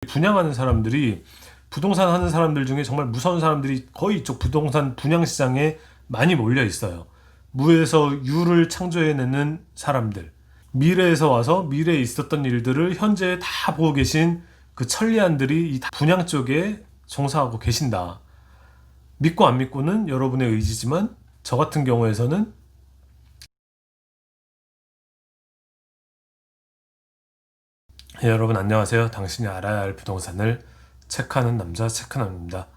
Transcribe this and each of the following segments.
분양하는 사람들이 부동산 하는 사람들 중에 정말 무서운 사람들이 거의 이쪽 부동산 분양 시장에 많이 몰려 있어요. 무에서 유를 창조해내는 사람들, 미래에서 와서 미래에 있었던 일들을 현재 다 보고 계신 그 천리안들이 이 분양 쪽에 종사하고 계신다. 믿고 안 믿고는 여러분의 의지지만 저 같은 경우에서는 여러분 안녕하세요. 당신이 알아야 할 부동산을 체크하는 남자 체크남입니다.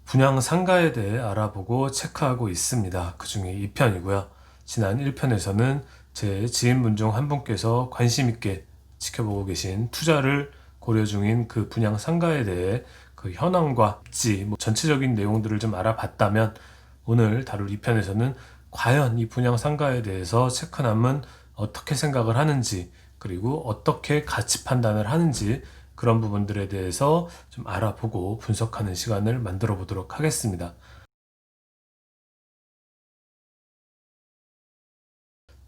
분양 상가에 대해 알아보고 체크하고 있습니다. 그 중에 2편이고요. 지난 1편에서는 제 지인분 중 한 분께서 관심 있게 지켜보고 계신 투자를 고려 중인 그 분양 상가에 대해 그 현황과 입지, 전체적인 내용들을 좀 알아봤다면 오늘 다룰 2편에서는 과연 이 분양 상가에 대해서 체크남은 어떻게 생각을 하는지 그리고 어떻게 가치 판단을 하는지 그런 부분들에 대해서 좀 알아보고 분석하는 시간을 만들어 보도록 하겠습니다.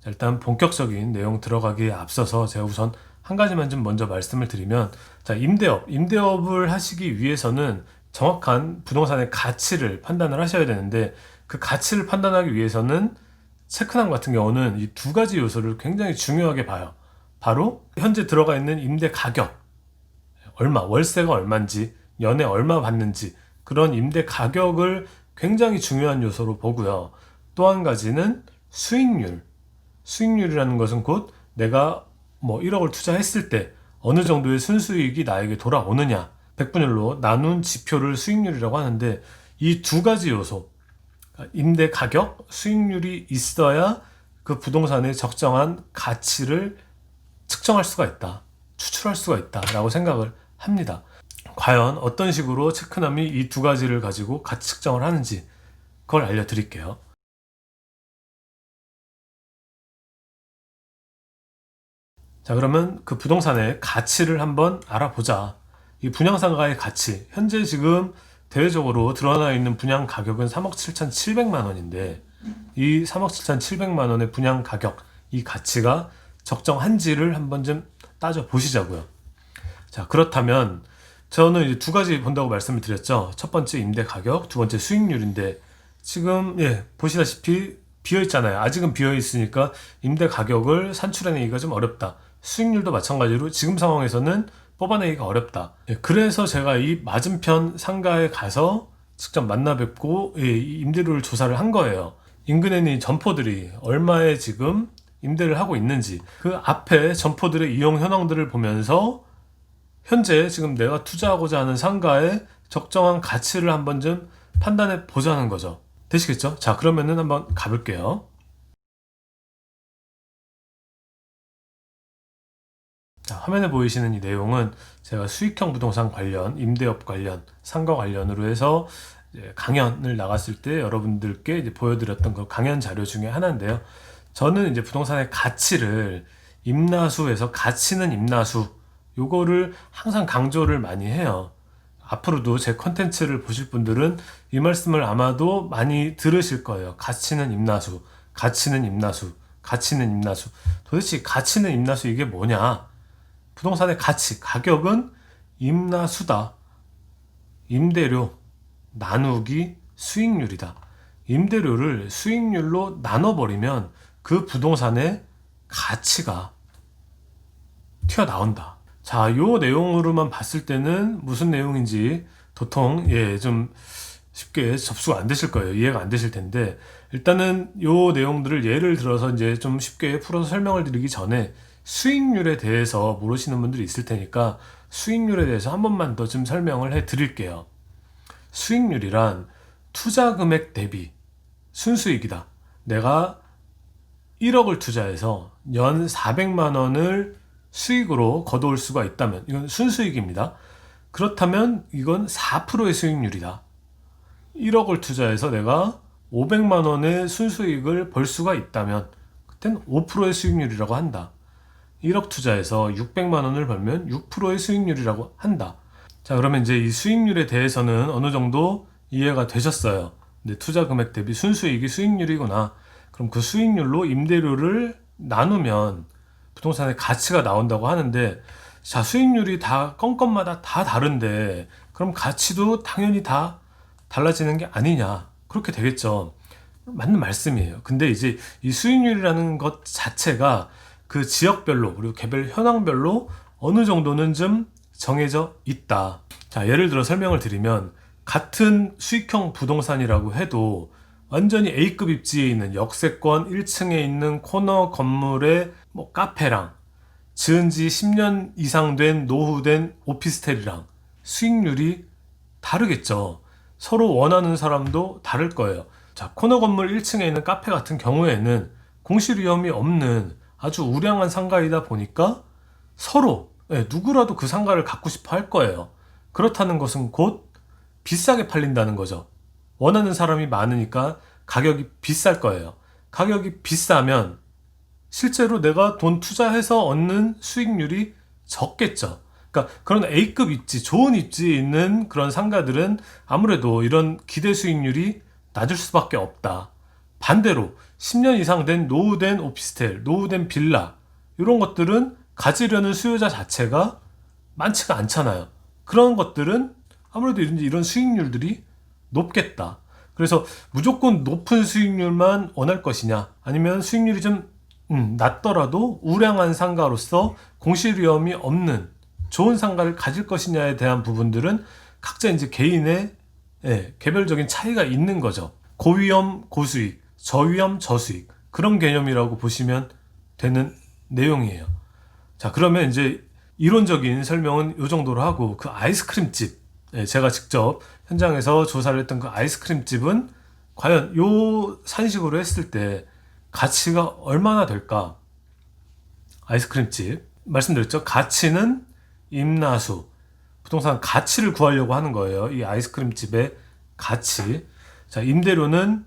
자, 일단 본격적인 내용 들어가기에 앞서서 제가 우선 한 가지만 좀 먼저 말씀을 드리면, 자, 임대업을 하시기 위해서는 정확한 부동산의 가치를 판단을 하셔야 되는데, 그 가치를 판단하기 위해서는 체크남 같은 경우는 이 두 가지 요소를 굉장히 중요하게 봐요. 바로 현재 들어가 있는 임대 가격, 월세가 얼마인지, 연에 얼마 받는지, 그런 임대 가격을 굉장히 중요한 요소로 보고요. 또 한 가지는 수익률이라는 것은 곧 내가 1억을 투자했을 때 어느 정도의 순수익이 나에게 돌아오느냐, 백분율로 나눈 지표를 수익률이라고 하는데, 이 두 가지 요소, 임대 가격, 수익률이 있어야 그 부동산의 적정한 가치를 측정할 수가 있다, 추출할 수가 있다라고 생각을 합니다. 과연 어떤 식으로 체크남이 이 두 가지를 가지고 가치 측정을 하는지 그걸 알려드릴게요. 자, 그러면 그 부동산의 가치를 한번 알아보자. 이 분양상가의 가치, 현재 지금 대외적으로 드러나 있는 분양 가격은 3억 7,700만 원인데 이 3억 7,700만 원의 분양 가격, 이 가치가 적정한지를 한번 좀 따져보시자고요. 자, 그렇다면 저는 이제 두 가지 본다고 말씀을 드렸죠. 첫 번째 임대 가격, 두 번째 수익률인데 지금 보시다시피 비어 있잖아요. 아직은 비어 있으니까 임대 가격을 산출해내기가 좀 어렵다. 수익률도 마찬가지로 지금 상황에서는 뽑아내기가 어렵다. 그래서 제가 이 맞은편 상가에 가서 직접 만나 뵙고 임대료를 조사를 한 거예요. 인근에 있는 점포들이 얼마에 지금 임대를 하고 있는지, 그 앞에 점포들의 이용 현황들을 보면서 현재 지금 내가 투자하고자 하는 상가의 적정한 가치를 한번 좀 판단해 보자는 거죠. 되시겠죠? 자, 그러면은 한번 가볼게요. 자, 화면에 보이시는 이 내용은 제가 수익형 부동산 관련, 임대업 관련, 상가 관련으로 해서 강연을 나갔을 때 여러분들께 이제 보여드렸던 그 강연 자료 중에 하나인데요. 저는 이제 부동산의 가치를 임나수에서 가치는 임나수, 요거를 항상 강조를 많이 해요. 앞으로도 제 컨텐츠를 보실 분들은 이 말씀을 아마도 많이 들으실 거예요. 가치는 임나수, 가치는 임나수, 가치는 임나수. 도대체 가치는 임나수 이게 뭐냐? 부동산의 가치, 가격은 임나수다. 임대료 나누기 수익률이다. 임대료를 수익률로 나눠버리면 그 부동산의 가치가 튀어나온다. 자, 요 내용으로만 봤을 때는 무슨 내용인지 도통 좀 쉽게 접수가 안 되실 거예요. 이해가 안 되실 텐데, 일단은 요 내용들을 예를 들어서 이제 좀 쉽게 풀어서 설명을 드리기 전에 수익률에 대해서 모르시는 분들이 있을 테니까 수익률에 대해서 한 번만 더 좀 설명을 해 드릴게요. 수익률이란 투자 금액 대비 순수익이다. 내가 1억을 투자해서 연 400만 원을 수익으로 거둬올 수가 있다면 이건 순수익입니다. 그렇다면 이건 4%의 수익률이다. 1억을 투자해서 내가 500만 원의 순수익을 벌 수가 있다면 그땐 5%의 수익률이라고 한다. 1억 투자해서 600만 원을 벌면 6%의 수익률이라고 한다. 자, 그러면 이제 이 수익률에 대해서는 어느 정도 이해가 되셨어요. 근데 투자 금액 대비 순수익이 수익률이구나. 그럼 그 수익률로 임대료를 나누면 부동산의 가치가 나온다고 하는데, 자, 수익률이 다 건건마다 다 다른데 그럼 가치도 당연히 다 달라지는 게 아니냐. 그렇게 되겠죠. 맞는 말씀이에요. 근데 이제 이 수익률이라는 것 자체가 그 지역별로 그리고 개별 현황별로 어느 정도는 좀 정해져 있다. 자, 예를 들어 설명을 드리면 같은 수익형 부동산이라고 해도 완전히 A급 입지에 있는 역세권 1층에 있는 코너 건물의 뭐 카페랑 지은 지 10년 이상 된 노후된 오피스텔이랑 수익률이 다르겠죠. 서로 원하는 사람도 다를 거예요. 자, 코너 건물 1층에 있는 카페 같은 경우에는 공실 위험이 없는 아주 우량한 상가이다 보니까 서로 누구라도 그 상가를 갖고 싶어 할 거예요. 그렇다는 것은 곧 비싸게 팔린다는 거죠. 원하는 사람이 많으니까 가격이 비쌀 거예요. 가격이 비싸면 실제로 내가 돈 투자해서 얻는 수익률이 적겠죠. 그러니까 그런 A급 입지, 좋은 입지에 있는 그런 상가들은 아무래도 이런 기대 수익률이 낮을 수밖에 없다. 반대로 10년 이상 된 노후된 오피스텔, 노후된 빌라 이런 것들은 가지려는 수요자 자체가 많지가 않잖아요. 그런 것들은 아무래도 이런 수익률들이 높겠다. 그래서 무조건 높은 수익률만 원할 것이냐, 아니면 수익률이 좀 낮더라도 우량한 상가로서 공실 위험이 없는 좋은 상가를 가질 것이냐에 대한 부분들은 각자 이제 개인의 개별적인 차이가 있는 거죠. 고위험 고수익, 저위험 저수익, 그런 개념이라고 보시면 되는 내용이에요. 자, 그러면 이제 이론적인 설명은 이 정도로 하고, 그 아이스크림집, 제가 직접 현장에서 조사를 했던 그 아이스크림집은 과연 요 산식으로 했을 때 가치가 얼마나 될까? 아이스크림집 말씀드렸죠. 가치는 임나수, 부동산 가치를 구하려고 하는 거예요. 이 아이스크림집의 가치. 자, 임대료는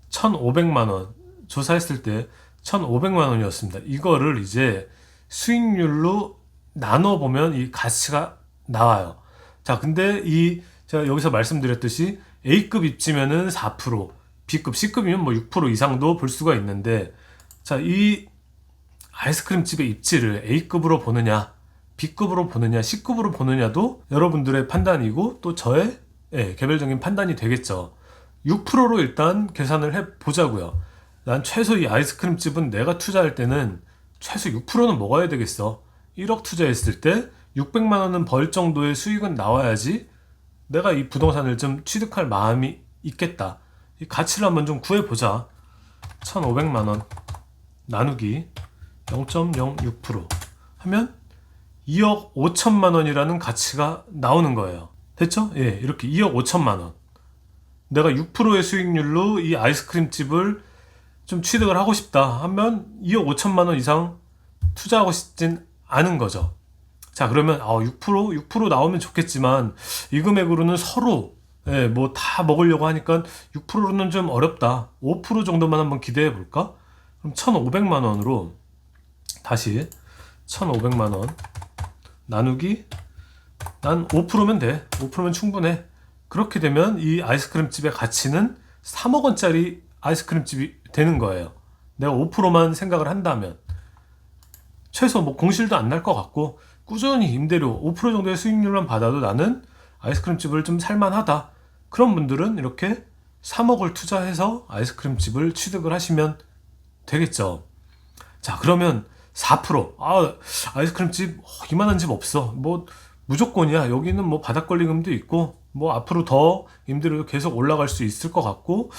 1,500만 원. 조사했을 때 1,500만 원이었습니다. 이거를 이제 수익률로 나눠보면 이 가치가 나와요. 자, 근데 제가 여기서 말씀드렸듯이 A급 입지면은 4%, B급, C급이면 뭐 6% 이상도 볼 수가 있는데, 자, 이 아이스크림집의 입지를 A급으로 보느냐, B급으로 보느냐, C급으로 보느냐도 여러분들의 판단이고 또 저의 개별적인 판단이 되겠죠. 6%로 일단 계산을 해 보자고요. 난 최소 이 아이스크림집은 내가 투자할 때는 최소 6%는 먹어야 되겠어. 1억 투자했을 때 600만 원은 벌 정도의 수익은 나와야지 내가 이 부동산을 좀 취득할 마음이 있겠다. 이 가치를 한번 좀 구해보자. 1,500만 원 나누기 0.06% 하면 2억 5천만 원이라는 가치가 나오는 거예요. 됐죠? 예, 이렇게 2억 5천만 원. 내가 6%의 수익률로 이 아이스크림집을 좀 취득을 하고 싶다 하면 2억 5천만 원 이상 투자하고 싶진 않은 거죠. 자, 그러면 6% 나오면 좋겠지만 이 금액으로는 서로 뭐 다 먹으려고 하니까 6%는 좀 어렵다. 5% 정도만 한번 기대해 볼까? 그럼 1,500만 원으로 다시 1,500만 원 나누기, 난 5%면 돼. 5%면 충분해. 그렇게 되면 이 아이스크림집의 가치는 3억 원짜리 아이스크림집이 되는 거예요. 내가 5%만 생각을 한다면 최소 뭐 공실도 안 날 것 같고 꾸준히 임대료 5% 정도의 수익률만 받아도 나는 아이스크림집을 좀 살만하다. 그런 분들은 이렇게 3억을 투자해서 아이스크림집을 취득을 하시면 되겠죠. 자, 그러면 4%. 아이스크림집 이만한 집 없어. 뭐 무조건이야. 여기는 뭐 바닥권리금도 있고 뭐 앞으로 더 임대료도 계속 올라갈 수 있을 것 같고,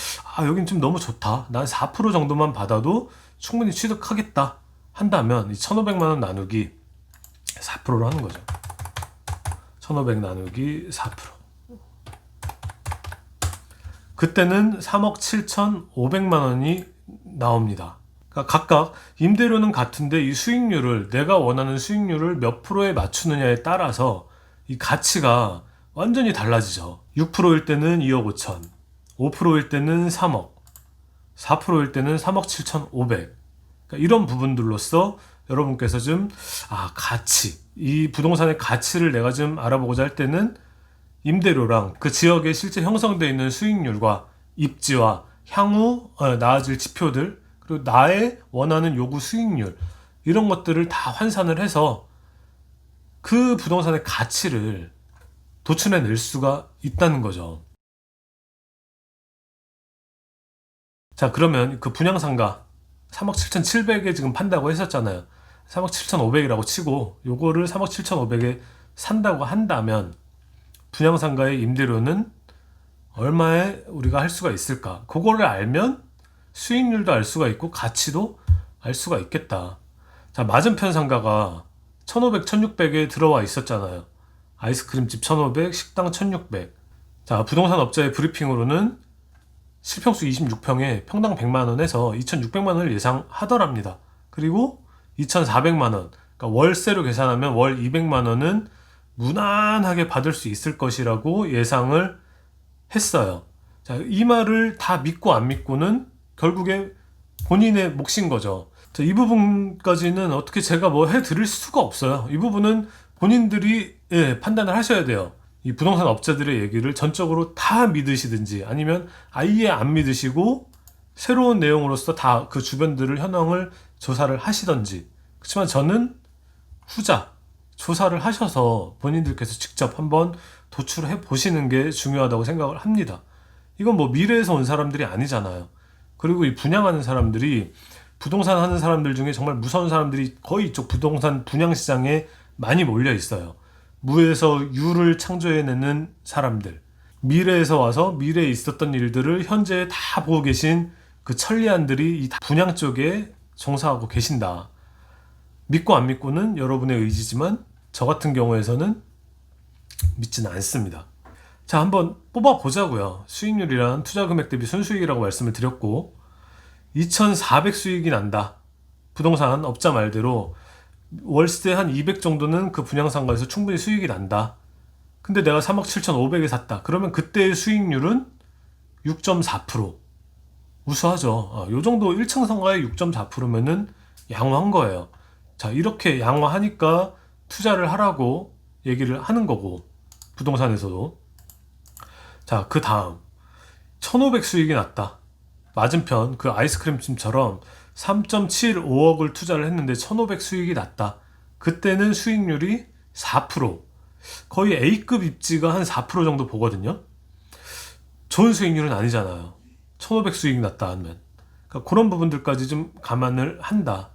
여긴 좀 너무 좋다. 난 4% 정도만 받아도 충분히 취득하겠다 한다면 이 1,500만 원 나누기 4%로 하는 거죠. 1,500 나누기 4%. 그때는 3억 7,500만 원이 나옵니다. 그러니까 각각 임대료는 같은데 이 수익률을, 내가 원하는 수익률을 몇 프로에 맞추느냐에 따라서 이 가치가 완전히 달라지죠. 6%일 때는 2억 5천, 5%일 때는 3억, 4%일 때는 3억 7,500. 그러니까 이런 부분들로서 여러분께서 좀 가치, 이 부동산의 가치를 내가 좀 알아보고자 할 때는 임대료랑 그 지역에 실제 형성되어 있는 수익률과 입지와 향후 나아질 지표들, 그리고 나의 원하는 요구 수익률, 이런 것들을 다 환산을 해서 그 부동산의 가치를 도출해낼 수가 있다는 거죠. 자, 그러면 그 분양상가 3억 7,700에 지금 판다고 했었잖아요. 3억 7,500이라고 치고 요거를 3억 7,500에 산다고 한다면 분양상가의 임대료는 얼마에 우리가 할 수가 있을까? 그거를 알면 수익률도 알 수가 있고 가치도 알 수가 있겠다. 자, 맞은편 상가가 1,500, 1,600에 들어와 있었잖아요. 아이스크림집 1,500, 식당 1,600. 자, 부동산 업자의 브리핑으로는 실평수 26평에 평당 100만 원에서 2,600만 원을 예상하더랍니다. 그리고 2,400만 원, 그러니까 월세로 계산하면 월 200만 원은 무난하게 받을 수 있을 것이라고 예상을 했어요. 자, 이 말을 다 믿고 안 믿고는 결국에 본인의 몫인 거죠. 자, 이 부분까지는 어떻게 제가 뭐 해드릴 수가 없어요. 이 부분은 본인들이 판단을 하셔야 돼요. 이 부동산 업자들의 얘기를 전적으로 다 믿으시든지 아니면 아예 안 믿으시고 새로운 내용으로서 다 그 주변들을 현황을 조사를 하시던지. 그렇지만 저는 후자, 조사를 하셔서 본인들께서 직접 한번 도출해 보시는 게 중요하다고 생각을 합니다. 이건 뭐 미래에서 온 사람들이 아니잖아요. 그리고 이 분양하는 사람들이 부동산 하는 사람들 중에 정말 무서운 사람들이 거의 이쪽 부동산 분양 시장에 많이 몰려 있어요. 무에서 유를 창조해내는 사람들, 미래에서 와서 미래에 있었던 일들을 현재 다 보고 계신 그 천리안들이 이 분양 쪽에 종사하고 계신다. 믿고 안 믿고는 여러분의 의지지만 저 같은 경우에서는 믿지는 않습니다. 자, 한번 뽑아보자고요. 수익률이란 투자 금액 대비 순수익이라고 말씀을 드렸고 2,400 수익이 난다. 부동산 업자 말대로 월세 한 200 정도는 그 분양상가에서 충분히 수익이 난다. 근데 내가 3억 7,500에 샀다. 그러면 그때의 수익률은 6.4%. 우수하죠. 요 정도 1층 상가의 6.4%면은 양호한 거예요. 자, 이렇게 양호하니까 투자를 하라고 얘기를 하는 거고, 부동산에서도. 자, 그 다음 1,500 수익이 났다. 맞은편 그 아이스크림집처럼 3.75억을 투자를 했는데 1,500 수익이 났다. 그때는 수익률이 4%. 거의 A급 입지가 한 4% 정도 보거든요. 좋은 수익률은 아니잖아요. 1,500 수익이 났다 하면. 그러니까 그런 부분들까지 좀 감안을 한다.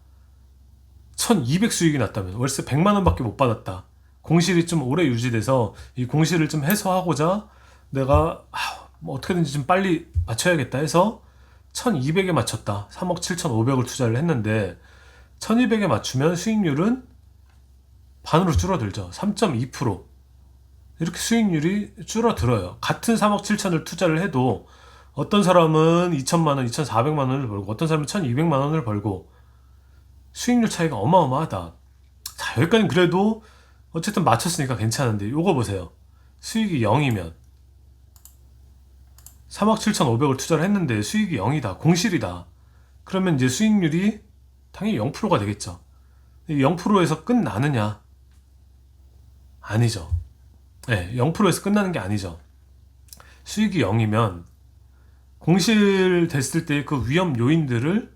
1,200 수익이 났다면 월세 100만 원밖에 못 받았다. 공실이 좀 오래 유지돼서 이 공실을 좀 해소하고자 내가 뭐 어떻게든지 좀 빨리 맞춰야겠다 해서 1,200에 맞췄다. 3억 7,500을 투자를 했는데 1,200에 맞추면 수익률은 반으로 줄어들죠. 3.2%. 이렇게 수익률이 줄어들어요. 같은 3억 7천을 투자를 해도 어떤 사람은 2천만 원, 2,400만 원을 벌고 어떤 사람은 1,200만 원을 벌고 수익률 차이가 어마어마하다. 자, 여기까지는 그래도 어쨌든 맞췄으니까 괜찮은데 요거 보세요. 수익이 0이면 3억 7,500을 투자를 했는데 수익이 0이다. 공실이다. 그러면 이제 수익률이 당연히 0%가 되겠죠. 0%에서 끝나느냐? 아니죠. 네, 0%에서 끝나는 게 아니죠. 수익이 0이면 공실 됐을 때 그 위험 요인들을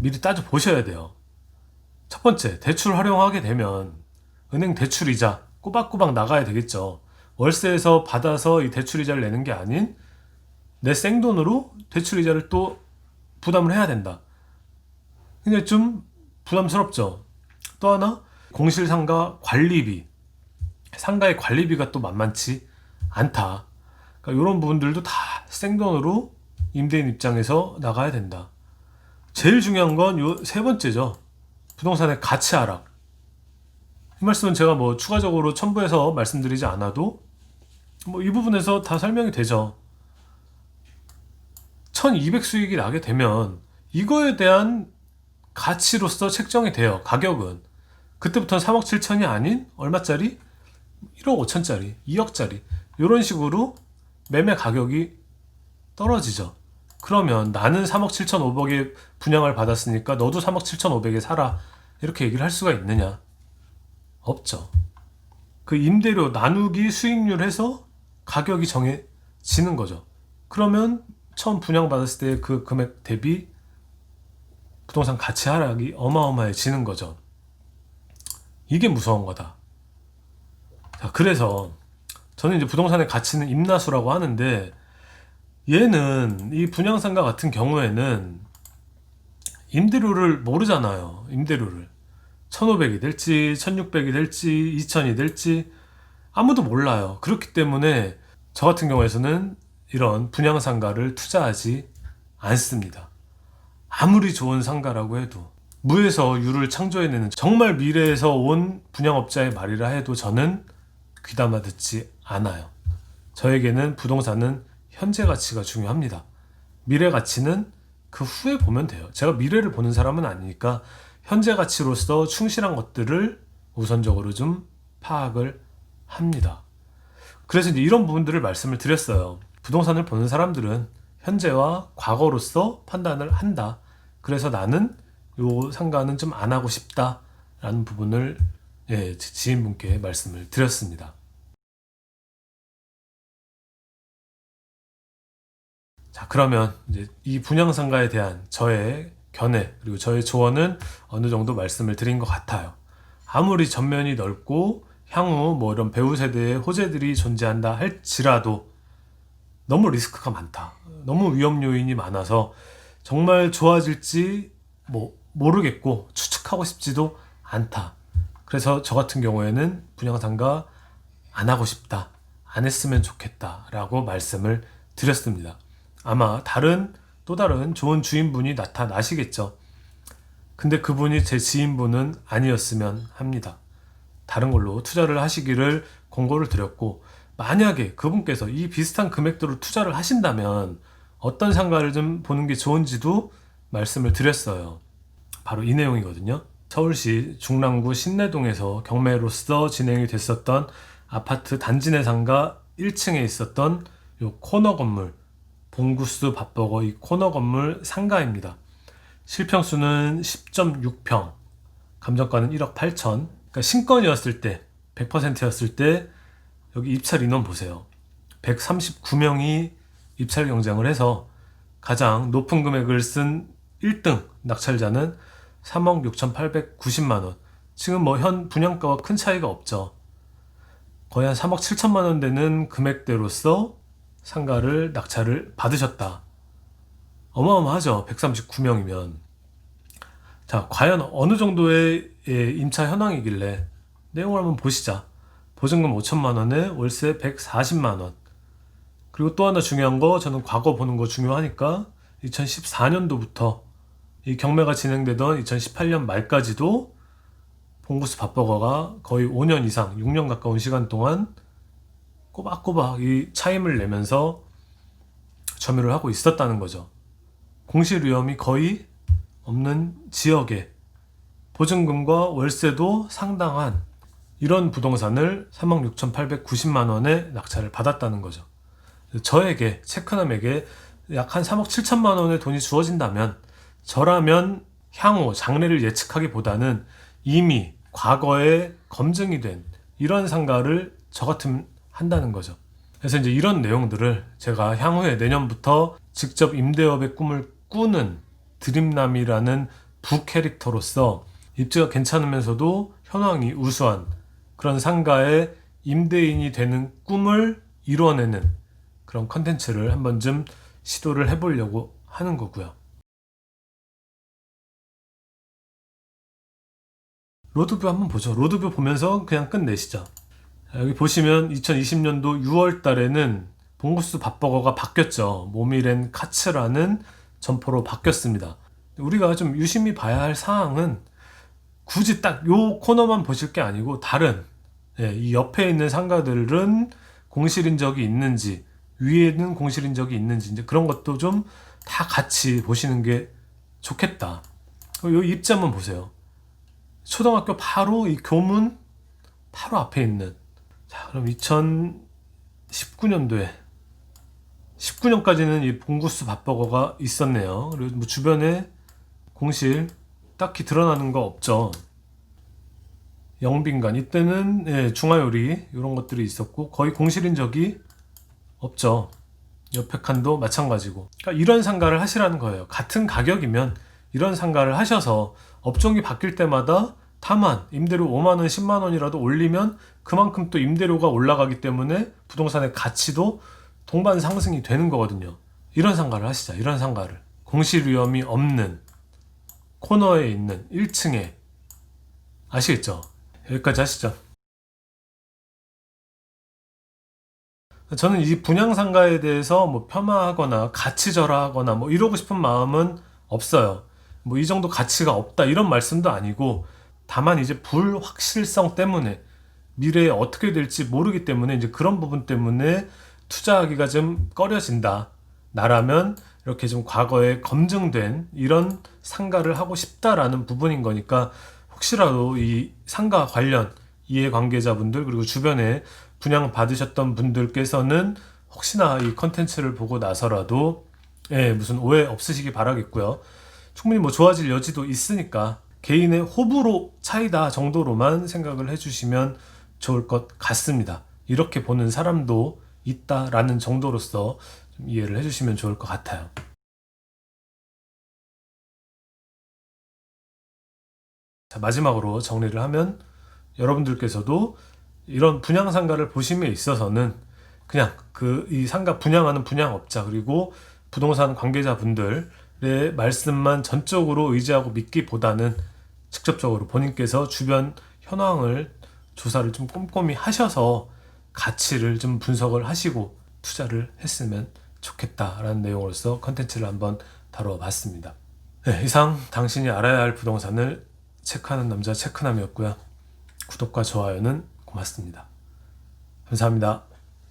미리 따져 보셔야 돼요. 첫 번째, 대출 활용하게 되면 은행 대출이자 꼬박꼬박 나가야 되겠죠. 월세에서 받아서 이 대출이자를 내는 게 아닌 내 생돈으로 대출이자를 또 부담을 해야 된다. 근데 좀 부담스럽죠. 또 하나, 공실상가 관리비. 상가의 관리비가 또 만만치 않다. 그러니까 이런 부분들도 다 생돈으로 임대인 입장에서 나가야 된다. 제일 중요한 건 요 세 번째죠. 부동산의 가치 하락. 이 말씀은 제가 뭐 추가적으로 첨부해서 말씀드리지 않아도 뭐 이 부분에서 다 설명이 되죠. 1,200 수익이 나게 되면 이거에 대한 가치로서 책정이 돼요. 가격은. 그때부터는 3억 7천이 아닌 얼마짜리? 1억 5천짜리, 2억짜리 이런 식으로 매매 가격이 떨어지죠. 그러면 나는 3억 7천5백에 분양을 받았으니까 너도 3억 7천5백에 사라 이렇게 얘기를 할 수가 있느냐? 없죠. 그 임대료 나누기 수익률 해서 가격이 정해지는 거죠. 그러면 처음 분양받았을 때 그 금액 대비 부동산 가치 하락이 어마어마해지는 거죠. 이게 무서운 거다. 그래서 저는 이제 부동산의 가치는 임나수라고 하는데, 얘는 이 분양상가 같은 경우에는 임대료를 모르잖아요. 임대료를 1,500이 될지 1,600이 될지 2,000이 될지 아무도 몰라요. 그렇기 때문에 저 같은 경우에서는 이런 분양상가를 투자하지 않습니다. 아무리 좋은 상가라고 해도, 무에서 유를 창조해내는 정말 미래에서 온 분양업자의 말이라 해도 저는 귀담아 듣지 않아요. 저에게는 부동산은 현재 가치가 중요합니다. 미래 가치는 그 후에 보면 돼요. 제가 미래를 보는 사람은 아니니까 현재 가치로서 충실한 것들을 우선적으로 좀 파악을 합니다. 그래서 이제 이런 부분들을 말씀을 드렸어요. 부동산을 보는 사람들은 현재와 과거로서 판단을 한다. 그래서 나는 요 상가는 좀 안 하고 싶다라는 부분을 제 지인분께 말씀을 드렸습니다. 자, 그러면 이제 이 분양상가에 대한 저의 견해 그리고 저의 조언은 어느 정도 말씀을 드린 것 같아요. 아무리 전면이 넓고 향후 뭐 이런 배우 세대의 호재들이 존재한다 할지라도 너무 리스크가 많다. 너무 위험 요인이 많아서 정말 좋아질지 뭐 모르겠고 추측하고 싶지도 않다. 그래서 저 같은 경우에는 분양상가 안 하고 싶다. 안 했으면 좋겠다라고 말씀을 드렸습니다. 아마 또 다른 좋은 주인분이 나타나시겠죠. 근데 그분이 제 지인분은 아니었으면 합니다. 다른 걸로 투자를 하시기를 권고를 드렸고, 만약에 그분께서 이 비슷한 금액대로 투자를 하신다면 어떤 상가를 좀 보는 게 좋은지도 말씀을 드렸어요. 바로 이 내용이거든요. 서울시 중랑구 신내동에서 경매로서 진행이 됐었던 아파트 단지 내 상가 1층에 있었던 요 코너 건물, 봉구수 밥버거 이 코너 건물 상가입니다. 실평수는 10.6평, 감정가는 1억 8천. 그러니까 신건이었을 때, 100%였을 때 여기 입찰 인원 보세요. 139명이 입찰 경쟁을 해서 가장 높은 금액을 쓴 1등 낙찰자는 3억 6,890만 원. 지금 뭐 현 분양가와 큰 차이가 없죠. 거의 한 3억 7천만 원 되는 금액대로서 상가를 낙찰을 받으셨다. 어마어마하죠. 139명이면. 자, 과연 어느 정도의 임차 현황이길래 내용을 한번 보시자. 보증금 5천만 원에 월세 140만 원. 그리고 또 하나 중요한 거, 저는 과거 보는 거 중요하니까 2014년도부터 이 경매가 진행되던 2018년 말까지도 봉구수 밥버거가 거의 5년 이상, 6년 가까운 시간 동안 꼬박꼬박 이 차임을 내면서 점유를 하고 있었다는 거죠. 공실 위험이 거의 없는 지역에 보증금과 월세도 상당한 이런 부동산을 3억 6,890만 원에 낙찰을 받았다는 거죠. 저에게, 체크남에게 약 한 3억 7천만 원의 돈이 주어진다면, 저라면 향후 장래를 예측하기보다는 이미 과거에 검증이 된 이런 상가를 저 같으면 한다는 거죠. 그래서 이제 이런 내용들을 제가 향후에 내년부터 직접 임대업의 꿈을 꾸는 드림남이라는 부캐릭터로서 입지가 괜찮으면서도 현황이 우수한 그런 상가의 임대인이 되는 꿈을 이뤄내는 그런 컨텐츠를 한번 좀 시도를 해보려고 하는 거고요. 로드뷰 한번 보죠. 로드뷰 보면서 그냥 끝내시죠. 여기 보시면 2020년도 6월 달에는 봉구수 밥버거가 바뀌었죠. 모밀앤 카츠라는 점포로 바뀌었습니다. 우리가 좀 유심히 봐야 할 사항은 굳이 딱 요 코너만 보실 게 아니고 다른 이 옆에 있는 상가들은 공실인적이 있는지, 위에는 공실인적이 있는지, 이제 그런 것도 좀 다 같이 보시는 게 좋겠다. 요 입지 한번 보세요. 초등학교 바로 이 교문 바로 앞에 있는. 자, 그럼 2019년도에 19년까지는 이 봉구수 밥버거가 있었네요. 그리고 뭐 주변에 공실 딱히 드러나는 거 없죠. 영빈관 이때는 중화요리 이런 것들이 있었고 거의 공실인 적이 없죠. 옆에 칸도 마찬가지고. 그러니까 이런 상가를 하시라는 거예요. 같은 가격이면 이런 상가를 하셔서 업종이 바뀔 때마다 다만 임대료 5만 원, 10만 원이라도 올리면 그만큼 또 임대료가 올라가기 때문에 부동산의 가치도 동반 상승이 되는 거거든요. 이런 상가를 하시자. 이런 상가를. 공실 위험이 없는 코너에 있는 1층에. 아시겠죠? 여기까지 하시죠. 저는 이 분양상가에 대해서 뭐 폄하하거나 가치절하하거나 뭐 이러고 싶은 마음은 없어요. 뭐 이 정도 가치가 없다 이런 말씀도 아니고, 다만 이제 불확실성 때문에 미래에 어떻게 될지 모르기 때문에 이제 그런 부분 때문에 투자하기가 좀 꺼려진다. 나라면 이렇게 좀 과거에 검증된 이런 상가를 하고 싶다라는 부분인 거니까, 혹시라도 이 상가 관련 이해관계자분들 그리고 주변에 분양 받으셨던 분들께서는 혹시나 이 컨텐츠를 보고 나서라도 무슨 오해 없으시기 바라겠고요. 충분히 뭐 좋아질 여지도 있으니까 개인의 호불호 차이다 정도로만 생각을 해주시면 좋을 것 같습니다. 이렇게 보는 사람도 있다라는 정도로서 좀 이해를 해주시면 좋을 것 같아요. 자, 마지막으로 정리를 하면, 여러분들께서도 이런 분양상가를 보심에 있어서는 그냥 이 상가 분양하는 분양업자 그리고 부동산 관계자분들의 말씀만 전적으로 의지하고 믿기보다는 직접적으로 본인께서 주변 현황을 조사를 좀 꼼꼼히 하셔서 가치를 좀 분석을 하시고 투자를 했으면 좋겠다라는 내용으로서 컨텐츠를 한번 다뤄봤습니다. 네, 이상 당신이 알아야 할 부동산을 체크하는 남자 체크남이었고요. 구독과 좋아요는 고맙습니다. 감사합니다.